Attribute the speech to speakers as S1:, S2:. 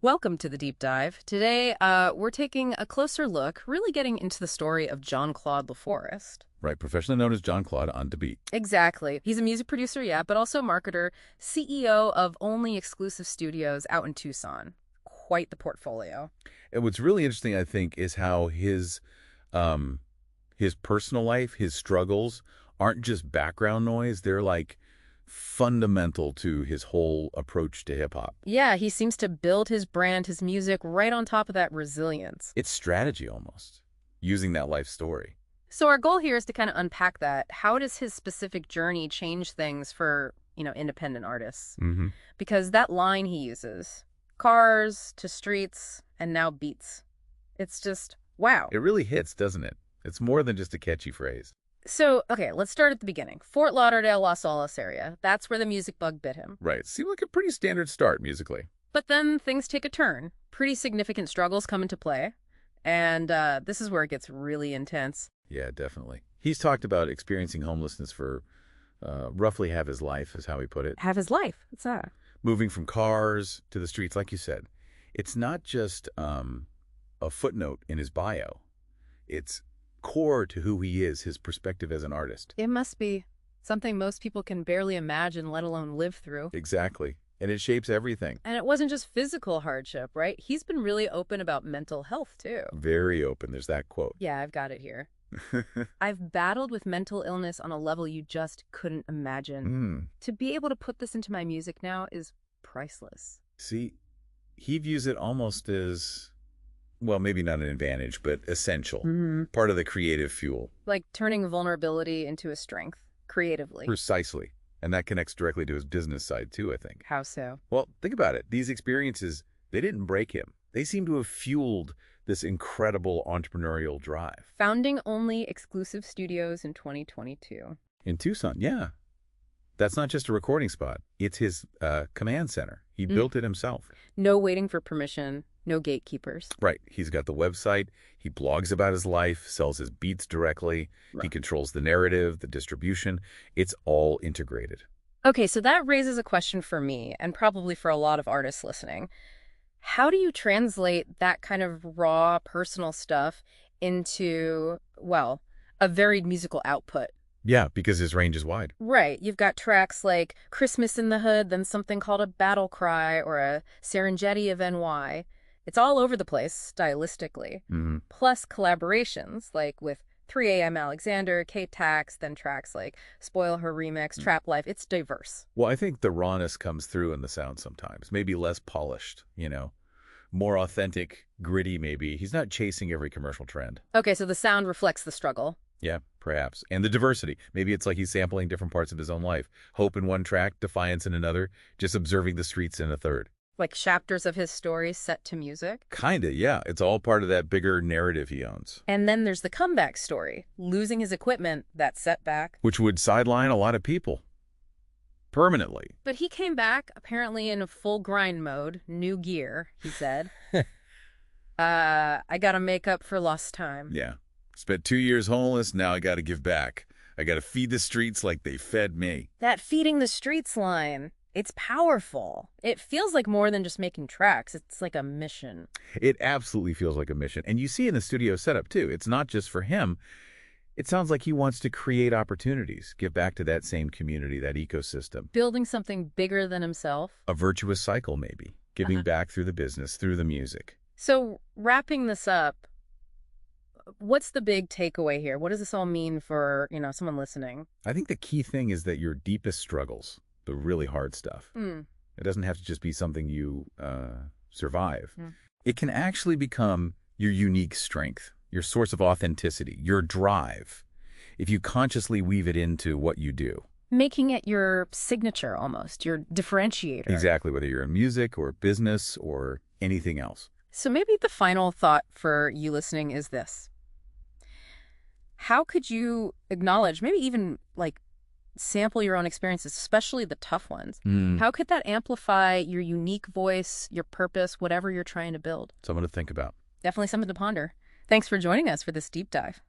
S1: Welcome to the deep dive. Today, we're taking a closer look, really getting into the story of Jon-Claude LaForest.
S2: Right, professionally known as Jon-Claude on To Beat.
S1: Exactly. He's a music producer, yeah, but also marketer, CEO of Only Exclusive Studios out in Tucson. Quite the portfolio.
S2: And what's really interesting, I think, is how his personal life, his struggles, aren't just background noise. They're like fundamental to his whole approach to hip hop.
S1: Yeah, he seems to build his brand, his music, right on top of that resilience.
S2: It's strategy almost, using that life story.
S1: So our goal here is to kind of unpack that. How does his specific journey change things for, independent artists?
S2: Mm-hmm.
S1: Because that line he uses, cars to streets and now beats. It's just, wow.
S2: It really hits, doesn't it? It's more than just a catchy phrase.
S1: So, okay, let's start at the beginning. Fort Lauderdale, Los Olas area. That's where the music bug bit him.
S2: Right. Seemed like a pretty standard start musically.
S1: But then things take a turn. Pretty significant struggles come into play. And this is where it gets really intense.
S2: Yeah, definitely. He's talked about experiencing homelessness for roughly half his life, is how he put it.
S1: Have his life. What's that?
S2: Moving from cars to the streets, like you said. It's not just a footnote in his bio. It's core to who he is, his perspective as an artist.
S1: It must be something most people can barely imagine, let alone live through.
S2: Exactly. And it shapes everything.
S1: And it wasn't just physical hardship, right? He's been really open about mental health, too.
S2: Very open. There's that quote.
S1: Yeah, I've got it here. I've battled with mental illness on a level you just couldn't imagine. To be able to put this into my music now is priceless.
S2: See, he views it almost as, well, maybe not an advantage, but essential. Part of the creative fuel.
S1: Like turning vulnerability into a strength, creatively.
S2: Precisely. And that connects directly to his business side, too, I think.
S1: How so?
S2: Well, think about it. These experiences, they didn't break him. They seem to have fueled this incredible entrepreneurial drive.
S1: Founding Only Exclusive Studios in 2022.
S2: In Tucson, yeah. That's not just a recording spot. It's his command center. He built it himself.
S1: No waiting for permission, no gatekeepers.
S2: Right. He's got the website. He blogs about his life, sells his beats directly.
S1: Right.
S2: He controls the narrative, the distribution. It's all integrated.
S1: Okay, so that raises a question for me, and probably for a lot of artists listening. How do you translate that kind of raw, personal stuff into, well, a varied musical output?
S2: Yeah, because his range is wide.
S1: Right. You've got tracks like Christmas in the Hood, then something called a Battle Cry or a Serengeti of NY. It's all over the place, stylistically. Plus collaborations, like with 3AM Alexander, K-Tax, then tracks like Spoil Her Remix, Trap Life. It's diverse.
S2: Well, I think the rawness comes through in the sound sometimes. Maybe less polished, more authentic, gritty maybe. He's not chasing every commercial trend.
S1: Okay, so the sound reflects the struggle.
S2: Yeah, perhaps. And the diversity. Maybe it's like he's sampling different parts of his own life. Hope in one track, defiance in another, just observing the streets in a third.
S1: Like chapters of his story set to music?
S2: Kinda, yeah. It's all part of that bigger narrative he owns.
S1: And then there's the comeback story. Losing his equipment, that setback.
S2: Which would sideline a lot of people. Permanently.
S1: But he came back, apparently in a full grind mode. New gear, he said. I gotta make up for lost time.
S2: Yeah. Spent 2 years homeless, now I gotta give back. I gotta feed the streets like they fed me.
S1: That feeding the streets line, it's powerful. It feels like more than just making tracks. It's like a mission.
S2: It absolutely feels like a mission. And you see in the studio setup, too. It's not just for him. It sounds like he wants to create opportunities, give back to that same community, that ecosystem.
S1: Building something bigger than himself.
S2: A virtuous cycle, maybe. Giving back through the business, through the music.
S1: So, wrapping this up, what's the big takeaway here? What does this all mean for, someone listening?
S2: I think the key thing is that your deepest struggles, the really hard stuff, it doesn't have to just be something you survive. It can actually become your unique strength, your source of authenticity, your drive, if you consciously weave it into what you do.
S1: Making it your signature almost, your differentiator.
S2: Exactly, whether you're in music or business or anything else.
S1: So maybe the final thought for you listening is this. How could you acknowledge, maybe even like sample your own experiences, especially the tough ones? How could that amplify your unique voice, your purpose, whatever you're trying to build?
S2: Something to think about.
S1: Definitely something to ponder. Thanks for joining us for this deep dive.